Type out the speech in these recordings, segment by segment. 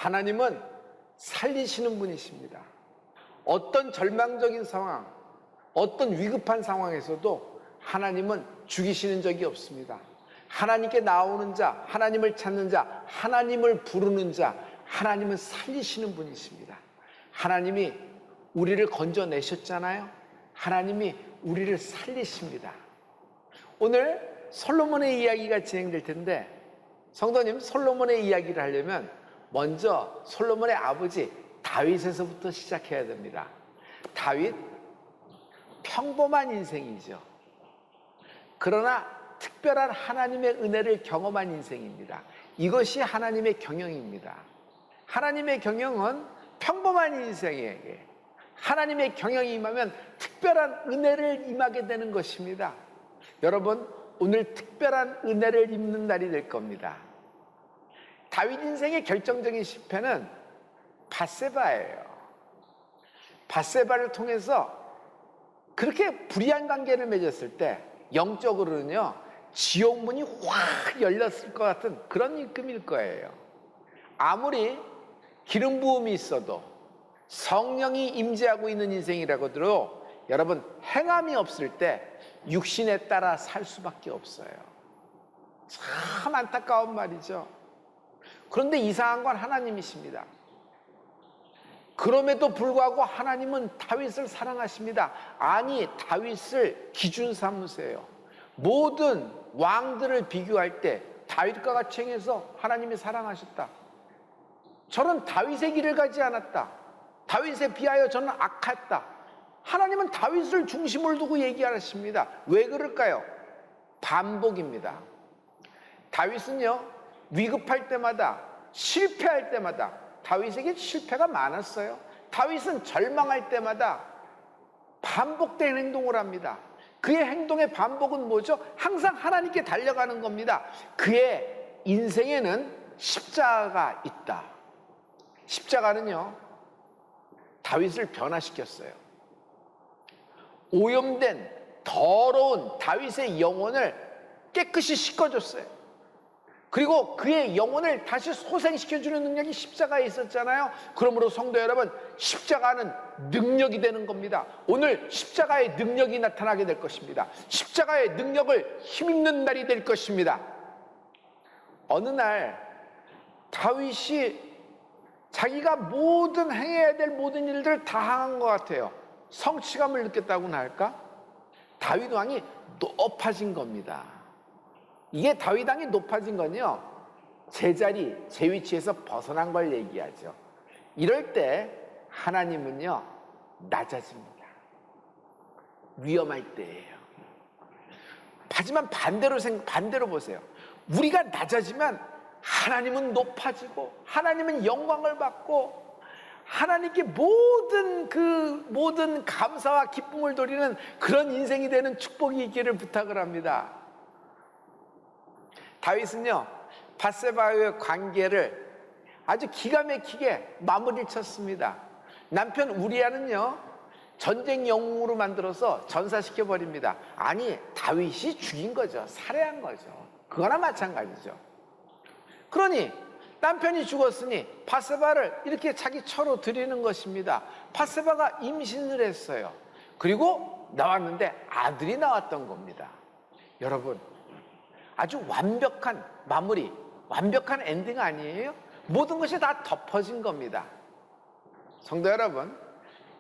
하나님은 살리시는 분이십니다. 어떤 절망적인 상황, 어떤 위급한 상황에서도 하나님은 죽이시는 적이 없습니다. 하나님께 나오는 자, 하나님을 찾는 자, 하나님을 부르는 자, 하나님은 살리시는 분이십니다. 하나님이 우리를 건져내셨잖아요. 하나님이 우리를 살리십니다. 오늘 솔로몬의 이야기가 진행될 텐데, 성도님, 솔로몬의 이야기를 하려면 먼저 솔로몬의 아버지 다윗에서부터 시작해야 됩니다. 다윗, 평범한 인생이죠. 그러나 특별한 하나님의 은혜를 경험한 인생입니다. 이것이 하나님의 경영입니다. 하나님의 경영은 평범한 인생에게 하나님의 경영이 임하면 특별한 은혜를 임하게 되는 것입니다. 여러분, 오늘 특별한 은혜를 입는 날이 될 겁니다. 다윗 인생의 결정적인 실패는 밧세바예요. 밧세바를 통해서 그렇게 불의한 관계를 맺었을 때 영적으로는요, 지옥문이 확 열렸을 것 같은 그런 느낌일 거예요. 아무리 기름 부음이 있어도, 성령이 임재하고 있는 인생이라고도 여러분, 행함이 없을 때 육신에 따라 살 수밖에 없어요. 참 안타까운 말이죠. 그런데 이상한 건 하나님이십니다. 그럼에도 불구하고 하나님은 다윗을 사랑하십니다. 아니, 다윗을 기준 삼으세요. 모든 왕들을 비교할 때 다윗과 같이 행해서 하나님이 사랑하셨다. 저는 다윗의 길을 가지 않았다. 다윗에 비하여 저는 악했다. 하나님은 다윗을 중심을 두고 얘기하십니다. 왜 그럴까요? 반복입니다. 다윗은요, 위급할 때마다, 실패할 때마다, 다윗에게 실패가 많았어요. 다윗은 절망할 때마다 반복된 행동을 합니다. 그의 행동의 반복은 뭐죠? 항상 하나님께 달려가는 겁니다. 그의 인생에는 십자가가 있다. 십자가는요, 다윗을 변화시켰어요. 오염된 더러운 다윗의 영혼을 깨끗이 씻어줬어요. 그리고 그의 영혼을 다시 소생시켜주는 능력이 십자가에 있었잖아요. 그러므로 성도 여러분, 십자가는 능력이 되는 겁니다. 오늘 십자가의 능력이 나타나게 될 것입니다. 십자가의 능력을 힘입는 날이 될 것입니다. 어느 날 다윗이 자기가 모든 행해야 될 모든 일들을 다 행한 것 같아요. 성취감을 느꼈다고나 할까? 다윗 왕이 높아진 겁니다. 이게 다윗 왕이 높아진 건요, 제자리, 제 위치에서 벗어난 걸 얘기하죠. 이럴 때 하나님은요, 낮아집니다. 위험할 때예요. 하지만 반대로 보세요. 우리가 낮아지면 하나님은 높아지고, 하나님은 영광을 받고, 하나님께 모든 감사와 기쁨을 돌리는 그런 인생이 되는 축복이 있기를 부탁을 합니다. 다윗은요, 밧세바와의 관계를 아주 기가 막히게 마무리를 쳤습니다. 남편 우리아는요, 전쟁 영웅으로 만들어서 전사시켜 버립니다. 아니, 다윗이 죽인 거죠. 살해한 거죠. 그거나 마찬가지죠. 그러니 남편이 죽었으니 밧세바를 이렇게 자기 처로 드리는 것입니다. 밧세바가 임신을 했어요. 그리고 나왔는데 아들이 나왔던 겁니다. 여러분, 아주 완벽한 마무리, 완벽한 엔딩 아니에요? 모든 것이 다 덮어진 겁니다. 성도 여러분,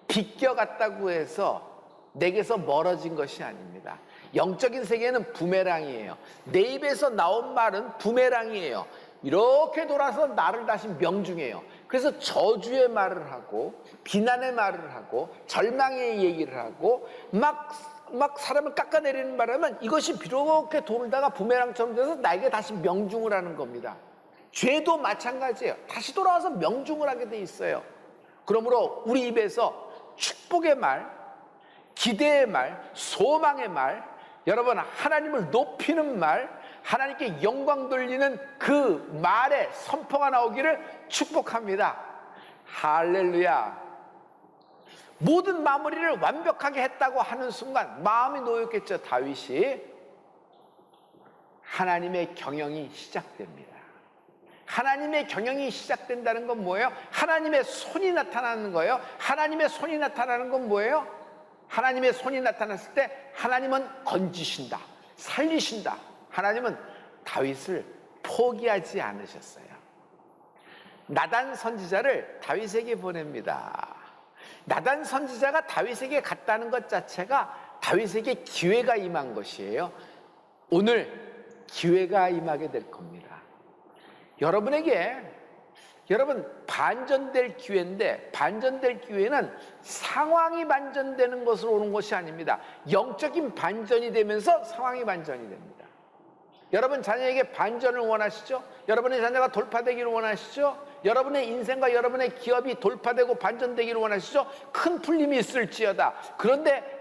비껴갔다고 해서 내게서 멀어진 것이 아닙니다. 영적인 세계는 부메랑이에요. 내 입에서 나온 말은 부메랑이에요. 이렇게 돌아서 나를 다시 명중해요. 그래서 저주의 말을 하고, 비난의 말을 하고, 절망의 얘기를 하고, 막 사람을 깎아내리는 말하면 이것이 이렇게 돌다가 부메랑처럼 돼서 나에게 다시 명중을 하는 겁니다. 죄도 마찬가지예요. 다시 돌아와서 명중을 하게 돼 있어요. 그러므로 우리 입에서 축복의 말, 기대의 말, 소망의 말, 여러분, 하나님을 높이는 말, 하나님께 영광 돌리는 그 말의 선포가 나오기를 축복합니다. 할렐루야. 모든 마무리를 완벽하게 했다고 하는 순간 마음이 놓였겠죠. 다윗이. 하나님의 경영이 시작됩니다. 하나님의 경영이 시작된다는 건 뭐예요? 하나님의 손이 나타나는 거예요. 하나님의 손이 나타나는 건 뭐예요? 하나님의 손이 나타났을 때 하나님은 건지신다, 살리신다. 하나님은 다윗을 포기하지 않으셨어요. 나단 선지자를 다윗에게 보냅니다. 나단 선지자가 다윗에게 갔다는 것 자체가 다윗에게 기회가 임한 것이에요. 오늘 기회가 임하게 될 겁니다. 여러분 반전될 기회인데, 반전될 기회는 상황이 반전되는 것으로 오는 것이 아닙니다. 영적인 반전이 되면서 상황이 반전이 됩니다. 여러분 자녀에게 반전을 원하시죠? 여러분의 자녀가 돌파되기를 원하시죠? 여러분의 인생과 여러분의 기업이 돌파되고 반전되기를 원하시죠? 큰 풀림이 있을지어다. 그런데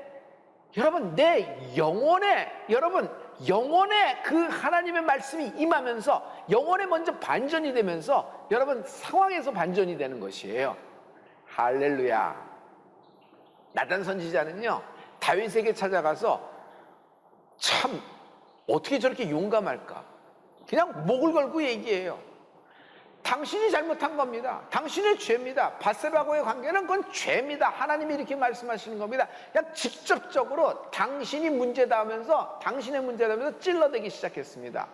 여러분 영혼에 그 하나님의 말씀이 임하면서 영혼에 먼저 반전이 되면서 여러분 상황에서 반전이 되는 것이에요. 할렐루야. 나단 선지자는요, 다윗에게 찾아가서 참 어떻게 저렇게 용감할까? 그냥 목을 걸고 얘기해요. 당신이 잘못한 겁니다. 당신의 죄입니다. 밧세바와의 관계는 그건 죄입니다. 하나님이 이렇게 말씀하시는 겁니다. 그냥 직접적으로 당신이 문제다 하면서, 당신의 문제다 하면서 찔러대기 시작했습니다.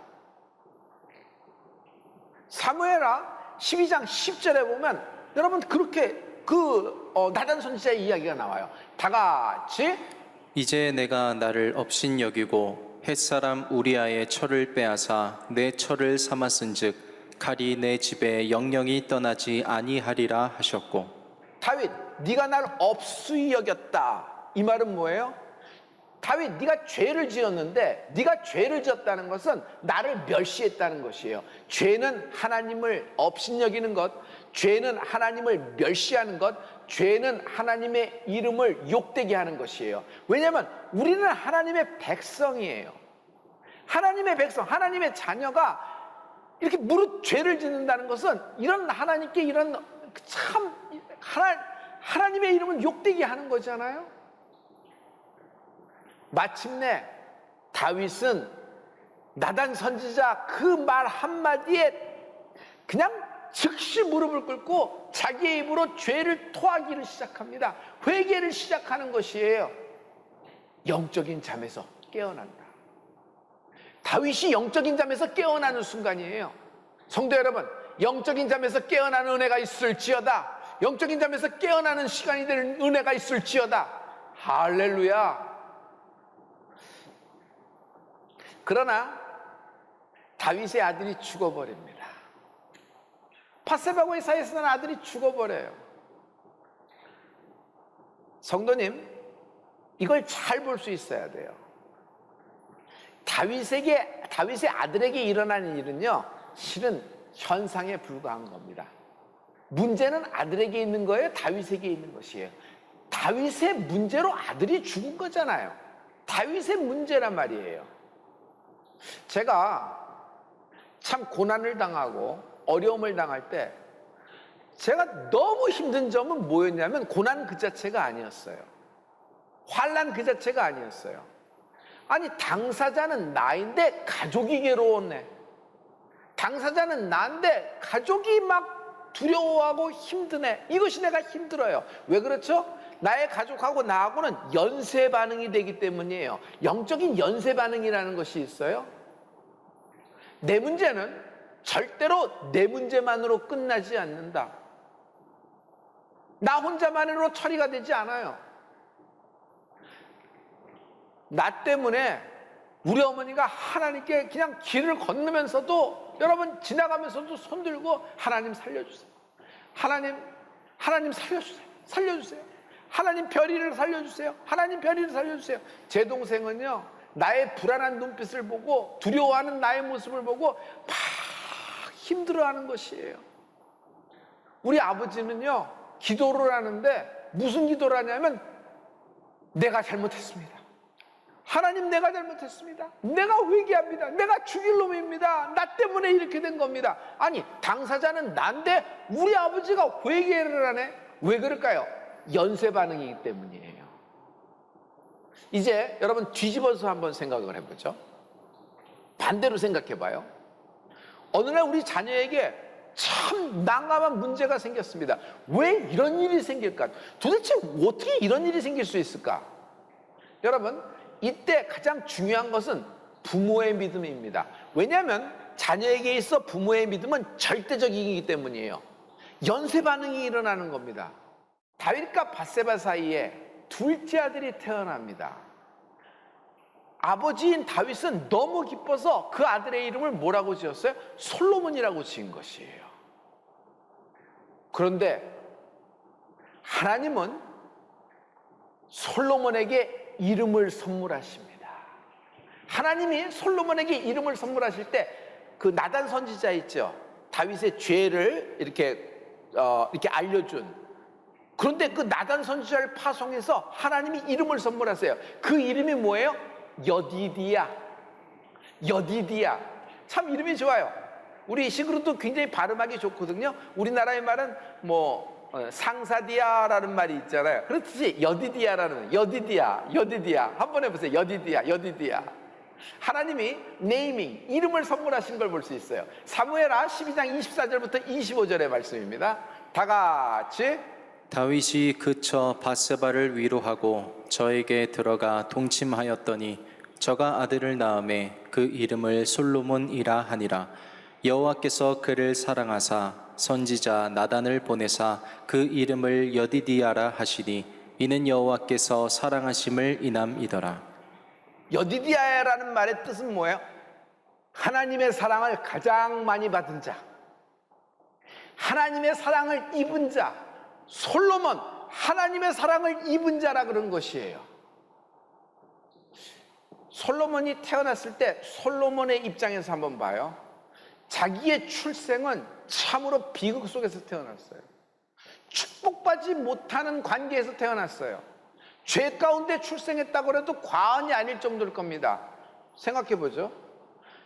사무엘하 12장 10절에 보면 여러분 그렇게 나단 선지자의 이야기가 나와요. 다 같이 이제 내가 나를 업신여기고 햇사람 우리아의 철을 빼앗아 내 철을 삼았은즉 칼이 내 집에 영영이 떠나지 아니하리라 하셨고. 다윗, 네가 날 업수히 여겼다. 이 말은 뭐예요? 다윗, 네가 죄를 지었는데, 네가 죄를 지었다는 것은 나를 멸시했다는 것이에요. 죄는 하나님을 업신여기는 것, 죄는 하나님을 멸시하는 것, 죄는 하나님의 이름을 욕되게 하는 것이에요. 왜냐하면 우리는 하나님의 백성이에요. 하나님의 백성, 하나님의 자녀가 이렇게 무릇 죄를 짓는다는 것은 이런 하나님께 이런 참 하나님의 이름을 욕되게 하는 거잖아요. 마침내 다윗은 나단 선지자 그 말 한마디에 그냥 즉시 무릎을 꿇고 자기의 입으로 죄를 토하기를 시작합니다. 회개를 시작하는 것이에요. 영적인 잠에서 깨어난다. 다윗이 영적인 잠에서 깨어나는 순간이에요. 성도 여러분, 영적인 잠에서 깨어나는 은혜가 있을지어다. 영적인 잠에서 깨어나는 시간이 되는 은혜가 있을지어다. 할렐루야. 그러나 다윗의 아들이 죽어버립니다. 밧세바와의 사이에서 난 아들이 죽어버려요. 성도님, 이걸 잘 볼 수 있어야 돼요. 다윗의 아들에게 일어나는 일은요, 실은 현상에 불과한 겁니다. 문제는 아들에게 있는 거예요? 다윗에게 있는 것이에요? 다윗의 문제로 아들이 죽은 거잖아요. 다윗의 문제란 말이에요. 제가 참 고난을 당하고 어려움을 당할 때 제가 너무 힘든 점은 뭐였냐면 고난 그 자체가 아니었어요. 환난 그 자체가 아니었어요. 아니, 당사자는 나인데 가족이 괴로웠네. 당사자는 나인데 가족이 막 두려워하고 힘드네. 이것이 내가 힘들어요. 왜 그렇죠? 나의 가족하고 나하고는 연쇄 반응이 되기 때문이에요. 영적인 연쇄 반응이라는 것이 있어요. 내 문제는 절대로 내 문제만으로 끝나지 않는다. 나 혼자만으로 처리가 되지 않아요. 나 때문에 우리 어머니가 하나님께 그냥 길을 건너면서도, 여러분 지나가면서도 손 들고 하나님 살려주세요. 하나님 살려주세요. 살려주세요. 하나님 별이를 살려주세요. 하나님 별이를 살려주세요. 제 동생은요, 나의 불안한 눈빛을 보고 두려워하는 나의 모습을 보고 막 힘들어하는 것이에요. 우리 아버지는요, 기도를 하는데 무슨 기도를 하냐면 내가 잘못했습니다. 하나님, 내가 잘못했습니다. 내가 회개합니다. 내가 죽일 놈입니다. 나 때문에 이렇게 된 겁니다. 아니, 당사자는 난데 우리 아버지가 회개를 하네? 왜 그럴까요? 연쇄 반응이기 때문이에요. 이제 여러분 뒤집어서 한번 생각을 해보죠. 반대로 생각해봐요. 어느 날 우리 자녀에게 참 난감한 문제가 생겼습니다. 왜 이런 일이 생길까? 도대체 어떻게 이런 일이 생길 수 있을까? 여러분, 이때 가장 중요한 것은 부모의 믿음입니다. 왜냐하면 자녀에게 있어 부모의 믿음은 절대적이기 때문이에요. 연쇄 반응이 일어나는 겁니다. 다윗과 밧세바 사이에 둘째 아들이 태어납니다. 아버지인 다윗은 너무 기뻐서 그 아들의 이름을 뭐라고 지었어요? 솔로몬이라고 지은 것이에요. 그런데 하나님은 솔로몬에게 이름을 선물하십니다. 하나님이 솔로몬에게 이름을 선물하실 때 그 나단 선지자 있죠? 다윗의 죄를 이렇게 알려준. 그런데 그 나단 선지자를 파송해서 하나님이 이름을 선물하세요. 그 이름이 뭐예요? 여디디야. 여디디야. 참 이름이 좋아요. 우리 시그루도 굉장히 발음하기 좋거든요. 우리나라의 말은 상사디아라는 말이 있잖아요. 그렇듯이 여디디아라는, 여디디아 한번 해보세요. 여디디아. 하나님이 네이밍, 이름을 선물하신 걸 볼 수 있어요. 사무엘하 12장 24절부터 25절의 말씀입니다. 다 같이. 다윗이 그쳐 밧세바를 위로하고 저에게 들어가 동침하였더니 저가 아들을 낳음에 그 이름을 솔로몬이라 하니라. 여호와께서 그를 사랑하사 선지자 나단을 보내사 그 이름을 여디디아라 하시니 이는 여호와께서 사랑하심을 인함이더라. 여디디아라는 말의 뜻은 뭐예요? 하나님의 사랑을 가장 많이 받은 자, 하나님의 사랑을 입은 자. 솔로몬, 하나님의 사랑을 입은 자라 그런 것이에요. 솔로몬이 태어났을 때 솔로몬의 입장에서 한번 봐요. 자기의 출생은 참으로 비극 속에서 태어났어요. 축복받지 못하는 관계에서 태어났어요. 죄 가운데 출생했다고 해도 과언이 아닐 정도일 겁니다. 생각해보죠.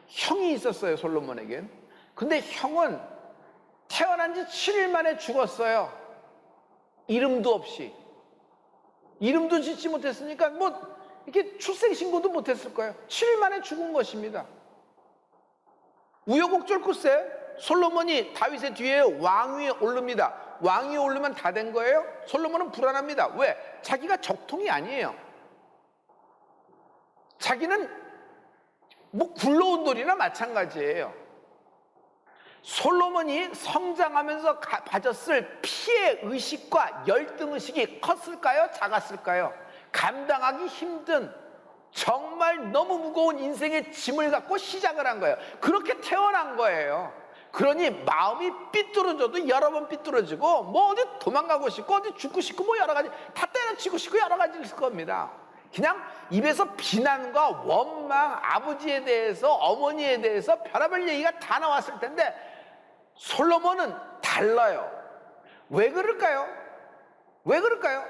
형이 있었어요, 솔로몬에겐. 근데 형은 태어난 지 7일 만에 죽었어요. 이름도 없이. 이름도 짓지 못했으니까 이렇게 출생신고도 못했을 거예요. 7일 만에 죽은 것입니다. 우여곡절 끝에 솔로몬이 다윗의 뒤에 왕위에 오릅니다. 왕위에 오르면 다 된 거예요? 솔로몬은 불안합니다. 왜? 자기가 적통이 아니에요. 자기는 굴러온 돌이나 마찬가지예요. 솔로몬이 성장하면서 가졌을 피해 의식과 열등 의식이 컸을까요? 작았을까요? 감당하기 힘든, 정말 너무 무거운 인생의 짐을 갖고 시작을 한 거예요. 그렇게 태어난 거예요. 그러니 마음이 삐뚤어져도 여러 번 삐뚤어지고 어디 도망가고 싶고 어디 죽고 싶고 여러 가지 다 때려치고 싶고 여러 가지 있을 겁니다. 그냥 입에서 비난과 원망, 아버지에 대해서 어머니에 대해서 별의별 얘기가 다 나왔을 텐데 솔로몬은 달라요. 왜 그럴까요? 왜 그럴까요?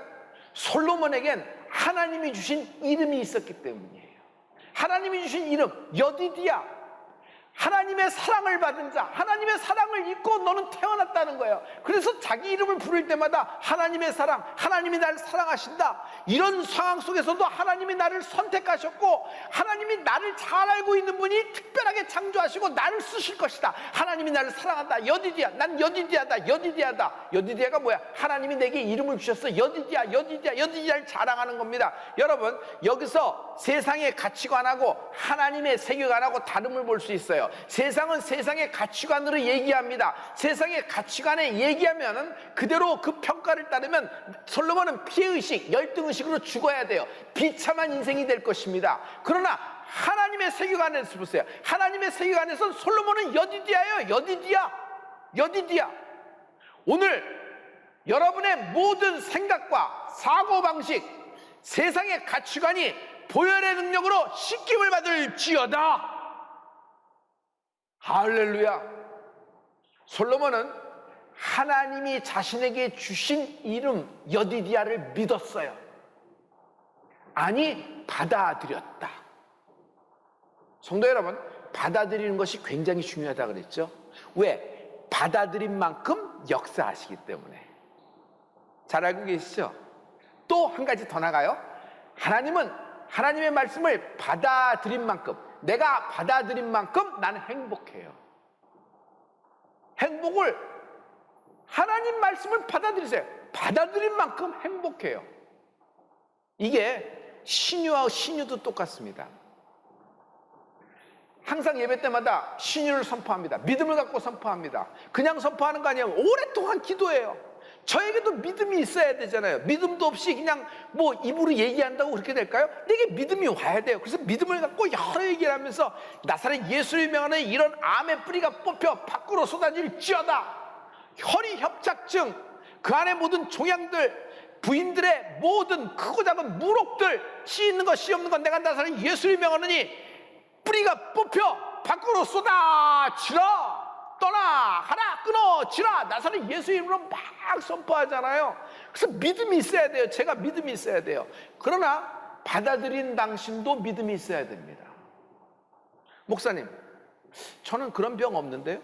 솔로몬에겐 하나님이 주신 이름이 있었기 때문이에요. 하나님이 주신 이름 여디디야. 하나님의 사랑을 받은 자, 하나님의 사랑을 입고 너는 태어났다는 거예요. 그래서 자기 이름을 부를 때마다 하나님의 사랑, 하나님이 나를 사랑하신다. 이런 상황 속에서도 하나님이 나를 선택하셨고 하나님이 나를 잘 알고 있는 분이 특별하게 창조하시고 나를 쓰실 것이다. 하나님이 나를 사랑한다. 여디디야. 난 여디디야다. 여디디야다. 여디디야가 뭐야? 하나님이 내게 이름을 주셨어. 여디디야. 여디디야. 여디디야를 자랑하는 겁니다. 여러분, 여기서 세상의 가치관하고 하나님의 세계관하고 다름을 볼 수 있어요. 세상은 세상의 가치관으로 얘기합니다. 세상의 가치관에 얘기하면 그대로 그 평가를 따르면 솔로몬은 피해의식, 열등의식으로 죽어야 돼요. 비참한 인생이 될 것입니다. 그러나 하나님의 세계관에서 보세요. 하나님의 세계관에서 솔로몬은 여디디야예요. 여디디야. 오늘 여러분의 모든 생각과 사고방식, 세상의 가치관이 보혈의 능력으로 씻김을 받을지어다. 할렐루야. 솔로몬은 하나님이 자신에게 주신 이름 여디디야를 믿었어요. 아니, 받아들였다. 성도 여러분, 받아들이는 것이 굉장히 중요하다고 그랬죠. 왜? 받아들인 만큼 역사하시기 때문에. 잘 알고 계시죠? 또 한 가지 더 나가요. 하나님은 하나님의 말씀을 받아들인 만큼, 내가 받아들인 만큼 나는 행복해요. 행복을 하나님 말씀을 받아들이세요. 받아들인 만큼 행복해요. 이게 신유와 신유도 똑같습니다. 항상 예배 때마다 신유를 선포합니다. 믿음을 갖고 선포합니다. 그냥 선포하는 거 아니에요. 오랫동안 기도해요. 저에게도 믿음이 있어야 되잖아요. 믿음도 없이 그냥 뭐 입으로 얘기한다고 그렇게 될까요? 내게 믿음이 와야 돼요. 그래서 믿음을 갖고 여러 얘기를 하면서 나사렛 예수를 명하는 이런 암의 뿌리가 뽑혀 밖으로 쏟아질지어다. 혈이 협착증, 그 안에 모든 종양들, 부인들의 모든 크고 작은 무록들, 씨 있는 것, 씨 없는 것, 내가 나사렛 예수를 명하느니 뿌리가 뽑혀 밖으로 쏟아지라. 떠나, 하나, 끊어, 지라. 나사렛 예수 이름으로 막 선포하잖아요. 그래서 믿음이 있어야 돼요. 제가 믿음이 있어야 돼요. 그러나 받아들인 당신도 믿음이 있어야 됩니다. 목사님, 저는 그런 병 없는데요.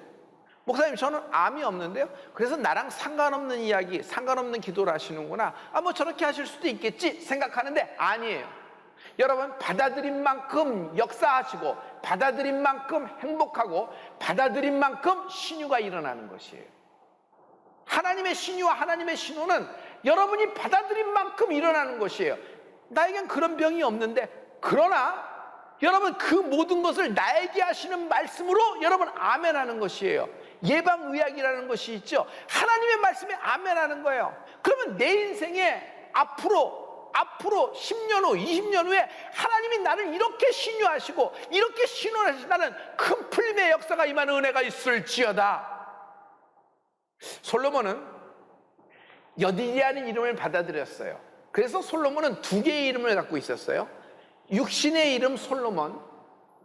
목사님, 저는 암이 없는데요. 그래서 나랑 상관없는 이야기, 상관없는 기도를 하시는구나. 뭐 저렇게 하실 수도 있겠지 생각하는데 아니에요. 여러분, 받아들인 만큼 역사하시고 받아들인 만큼 행복하고 받아들인 만큼 신유가 일어나는 것이에요. 하나님의 신유와 하나님의 신호는 여러분이 받아들인 만큼 일어나는 것이에요. 나에겐 그런 병이 없는데, 그러나 여러분 그 모든 것을 나에게 하시는 말씀으로 여러분 아멘하는 것이에요. 예방의학이라는 것이 있죠. 하나님의 말씀에 아멘하는 거예요. 그러면 내 인생에 앞으로 10년 후, 20년 후에 하나님이 나를 이렇게 신유하시고 이렇게 신원하신다는 큰 풀림의 역사가 임하는 은혜가 있을지어다. 솔로몬은 여디디아는 이름을 받아들였어요. 그래서 솔로몬은 두 개의 이름을 갖고 있었어요. 육신의 이름 솔로몬,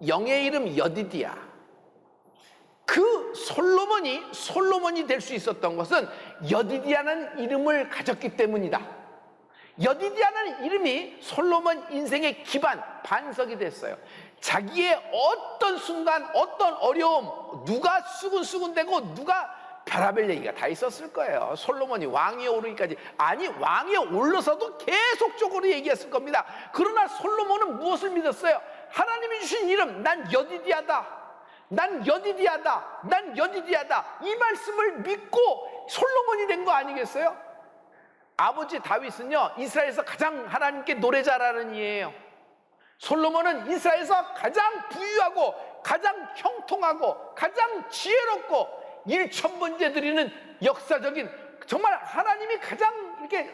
영의 이름 여디디아. 그 솔로몬이 될 수 있었던 것은 여디디아는 이름을 가졌기 때문이다. 여디디아라는 이름이 솔로몬 인생의 기반, 반석이 됐어요. 자기의 어떤 순간, 어떤 어려움, 누가 수군수군대고 누가 별의별 얘기가 다 있었을 거예요. 솔로몬이 왕위에 오르기까지. 아니, 왕위에 올라서도 계속적으로 얘기했을 겁니다. 그러나 솔로몬은 무엇을 믿었어요? 하나님이 주신 이름, 난 여디디아다. 난 여디디아다. 난 여디디아다. 이 말씀을 믿고 솔로몬이 된 거 아니겠어요? 아버지 다윗은요, 이스라엘에서 가장 하나님께 노래 잘하는 이예요. 솔로몬은 이스라엘에서 가장 부유하고 가장 형통하고 가장 지혜롭고 1,000번째 드리는 역사적인, 정말 하나님이 가장 이렇게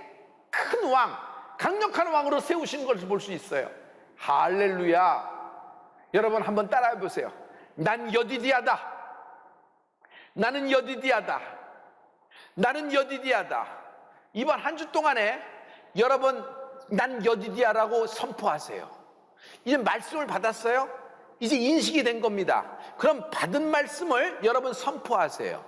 큰 왕, 강력한 왕으로 세우신 것을 볼 수 있어요. 할렐루야. 여러분 한번 따라해 보세요. 난 여디디아다. 나는 여디디아다. 나는 여디디아다. 이번 한 주 동안에 여러분 난 여디디아라고 선포하세요. 이제 말씀을 받았어요? 이제 인식이 된 겁니다. 그럼 받은 말씀을 여러분 선포하세요.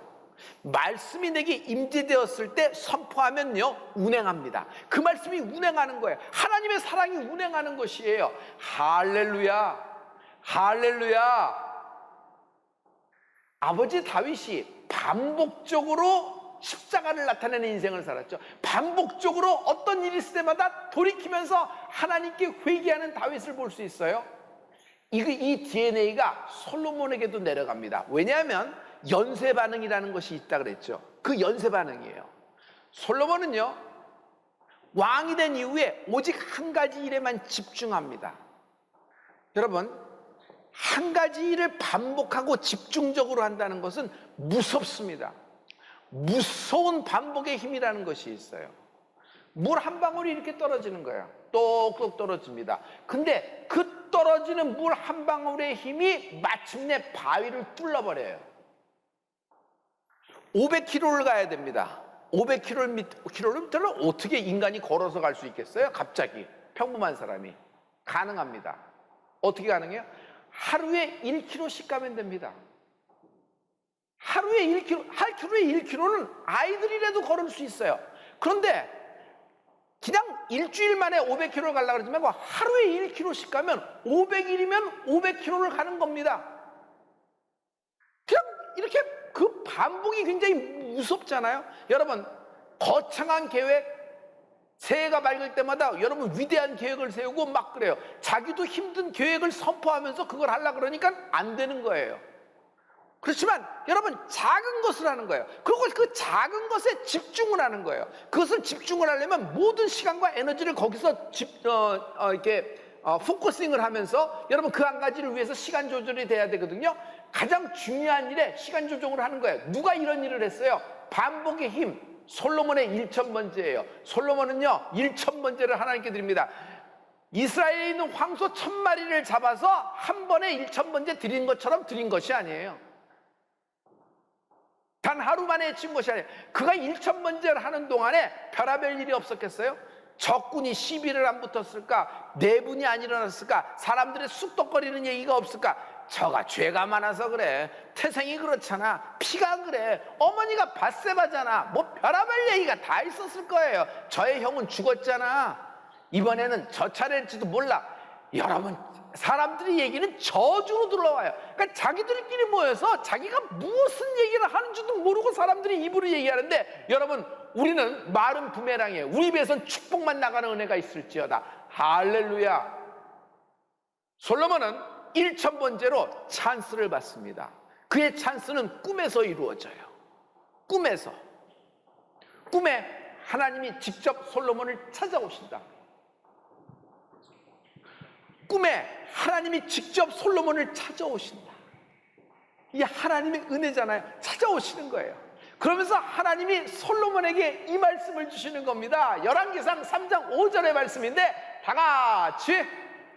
말씀이 내게 임재되었을 때 선포하면요, 운행합니다. 그 말씀이 운행하는 거예요. 하나님의 사랑이 운행하는 것이에요. 할렐루야. 할렐루야. 아버지 다윗이 반복적으로 십자가를 나타내는 인생을 살았죠. 반복적으로 어떤 일이 있을 때마다 돌이키면서 하나님께 회개하는 다윗을 볼 수 있어요. 이 DNA가 솔로몬에게도 내려갑니다. 왜냐하면 연쇄 반응이라는 것이 있다 그랬죠. 그 연쇄 반응이에요. 솔로몬은요, 왕이 된 이후에 오직 한 가지 일에만 집중합니다. 여러분, 한 가지 일을 반복하고 집중적으로 한다는 것은 무섭습니다. 무서운 반복의 힘이라는 것이 있어요. 물 한 방울이 이렇게 떨어지는 거예요. 똑똑 떨어집니다. 근데 그 떨어지는 물 한 방울의 힘이 마침내 바위를 뚫어버려요. 500km를 가야 됩니다. 500km를 어떻게 인간이 걸어서 갈 수 있겠어요? 갑자기 평범한 사람이. 가능합니다. 어떻게 가능해요? 하루에 1km씩 가면 됩니다. 하루에 1km는 아이들이라도 걸을 수 있어요. 그런데 그냥 일주일 만에 500km를 가려고 그러지 말고 하루에 1km씩 가면 500일이면 500km를 가는 겁니다. 그냥 이렇게 그 반복이 굉장히 무섭잖아요. 여러분, 거창한 계획, 새해가 밝을 때마다 여러분 위대한 계획을 세우고 막 그래요. 자기도 힘든 계획을 선포하면서 그걸 하려고 그러니까 안 되는 거예요. 그렇지만 여러분 작은 것을 하는 거예요. 그리고 그 작은 것에 집중을 하는 거예요. 그것을 집중을 하려면 모든 시간과 에너지를 거기서 포커싱을 하면서 여러분 그 한 가지를 위해서 시간 조절이 돼야 되거든요. 가장 중요한 일에 시간 조정을 하는 거예요. 누가 이런 일을 했어요? 반복의 힘. 솔로몬의 1,000번째예요. 솔로몬은요 1,000번째를 하나님께 드립니다. 이스라엘에 있는 황소 1,000마리를 잡아서 한 번에 1,000번째 드린 것처럼 드린 것이 아니에요. 단 하루 만에 해친 것이 아니에요. 그가 1,000번째를 하는 동안에 별하별 일이 없었겠어요? 적군이 시비를 안 붙었을까? 내분이 안 일어났을까? 사람들의 쑥덕거리는 얘기가 없을까? 저가 죄가 많아서 그래. 태생이 그렇잖아. 피가 그래. 어머니가 밧세바잖아. 뭐 별하별 얘기가 다 있었을 거예요. 저의 형은 죽었잖아. 이번에는 저 차례일지도 몰라. 여러분, 사람들이 얘기는 저주로 들어와요. 그러니까 자기들끼리 모여서 자기가 무슨 얘기를 하는지도 모르고 사람들이 입으로 얘기하는데, 여러분, 우리는 말은 부메랑이에요. 우리 입에선 축복만 나가는 은혜가 있을지어다. 할렐루야. 솔로몬은 1,000번째로 찬스를 받습니다. 그의 찬스는 꿈에서 이루어져요. 꿈에서. 꿈에 하나님이 직접 솔로몬을 찾아오신다. 꿈에 하나님이 직접 솔로몬을 찾아오신다. 이게 하나님의 은혜잖아요. 찾아오시는 거예요. 그러면서 하나님이 솔로몬에게 이 말씀을 주시는 겁니다. 열왕기상 3장 5절의 말씀인데 다 같이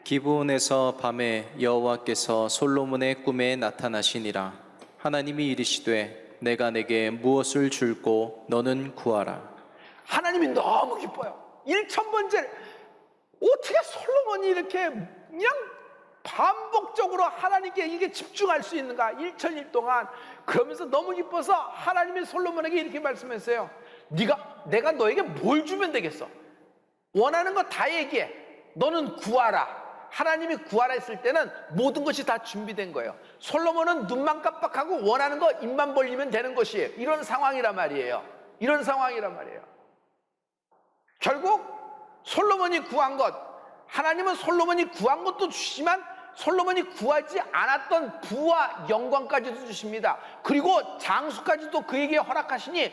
기브온에서 밤에 여호와께서 솔로몬의 꿈에 나타나시니라. 하나님이 이르시되 내가 내게 무엇을 줄고 너는 구하라. 하나님이 너무 기뻐요. 1,000번째 어떻게 솔로몬이 이렇게 그냥 반복적으로 하나님께 이게 집중할 수 있는가? 1,000일 동안. 그러면서 너무 기뻐서 하나님이 솔로몬에게 이렇게 말씀했어요. 내가 너에게 뭘 주면 되겠어? 원하는 거 다 얘기해. 너는 구하라. 하나님이 구하라 했을 때는 모든 것이 다 준비된 거예요. 솔로몬은 눈만 깜빡하고 원하는 거 입만 벌리면 되는 것이에요. 이런 상황이란 말이에요. 이런 상황이란 말이에요. 결국 솔로몬이 구한 것, 하나님은 솔로몬이 구한 것도 주시지만 솔로몬이 구하지 않았던 부와 영광까지도 주십니다. 그리고 장수까지도 그에게 허락하시니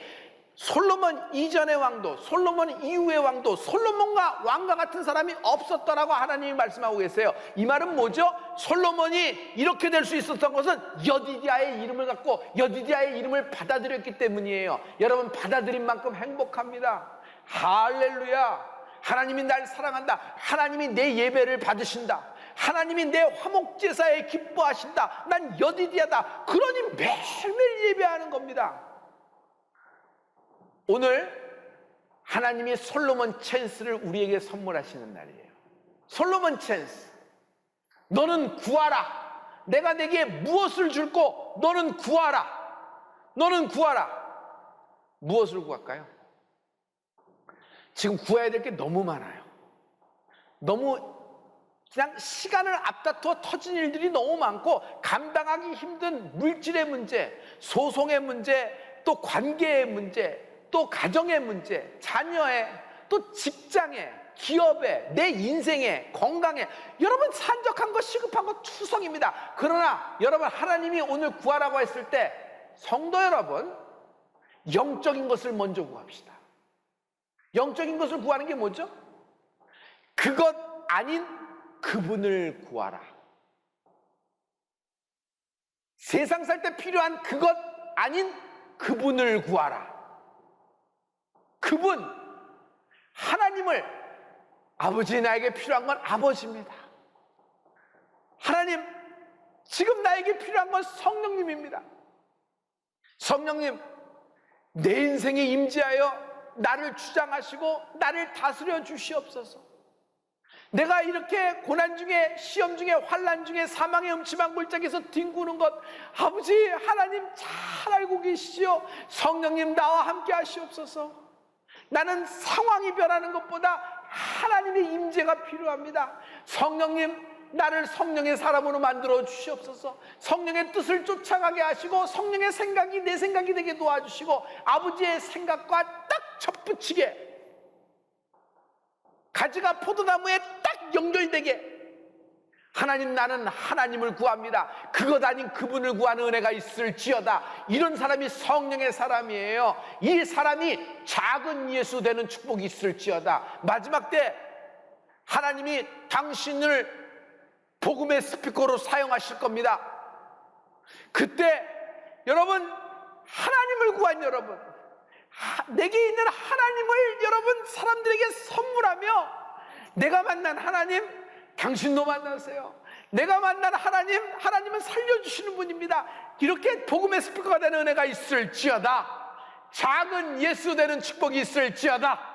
솔로몬 이전의 왕도, 솔로몬 이후의 왕도, 솔로몬과 왕과 같은 사람이 없었다라고 하나님이 말씀하고 계세요. 이 말은 뭐죠? 솔로몬이 이렇게 될 수 있었던 것은 여디디아의 이름을 갖고 여디디아의 이름을 받아들였기 때문이에요. 여러분, 받아들인 만큼 행복합니다. 할렐루야. 하나님이 날 사랑한다. 하나님이 내 예배를 받으신다. 하나님이 내 화목제사에 기뻐하신다. 난 여디디아다. 그러니 매일매일 예배하는 겁니다. 오늘 하나님이 솔로몬 찬스를 우리에게 선물하시는 날이에요. 솔로몬 찬스. 너는 구하라. 내가 내게 무엇을 줄고 너는 구하라. 너는 구하라. 무엇을 구할까요? 지금 구해야 될 게 너무 많아요. 너무 그냥 시간을 앞다투어 터진 일들이 너무 많고 감당하기 힘든 물질의 문제, 소송의 문제, 또 관계의 문제, 또 가정의 문제, 자녀의, 또 직장의, 기업의, 내 인생의, 건강의, 여러분 산적한 것, 시급한 것 투성입니다. 그러나 여러분, 하나님이 오늘 구하라고 했을 때 성도 여러분, 영적인 것을 먼저 구합시다. 영적인 것을 구하는 게 뭐죠? 그것 아닌 그분을 구하라. 세상 살 때 필요한 그것 아닌 그분을 구하라. 그분, 하나님을, 아버지, 나에게 필요한 건 아버지입니다. 하나님, 지금 나에게 필요한 건 성령님입니다. 성령님, 내 인생에 임재하여 나를 주장하시고 나를 다스려 주시옵소서. 내가 이렇게 고난 중에, 시험 중에, 환난 중에, 사망의 음침한 골짜기에서 뒹구는 것, 아버지 하나님 잘 알고 계시죠. 성령님, 나와 함께 하시옵소서. 나는 상황이 변하는 것보다 하나님의 임재가 필요합니다. 성령님, 나를 성령의 사람으로 만들어 주시옵소서. 성령의 뜻을 쫓아가게 하시고 성령의 생각이 내 생각이 되게 도와주시고 아버지의 생각과 딱 접붙이게, 가지가 포도나무에 딱 연결되게, 하나님, 나는 하나님을 구합니다. 그것 아닌 그분을 구하는 은혜가 있을지어다. 이런 사람이 성령의 사람이에요. 이 사람이 작은 예수 되는 축복이 있을지어다. 마지막 때 하나님이 당신을 복음의 스피커로 사용하실 겁니다. 그때 여러분, 하나님을 구한 여러분, 내게 있는 하나님을 여러분 사람들에게 선물하며, 내가 만난 하나님 당신도 만나세요. 내가 만난 하나님, 하나님은 살려주시는 분입니다. 이렇게 복음의 스피커가 되는 은혜가 있을지어다. 작은 예수 되는 축복이 있을지어다.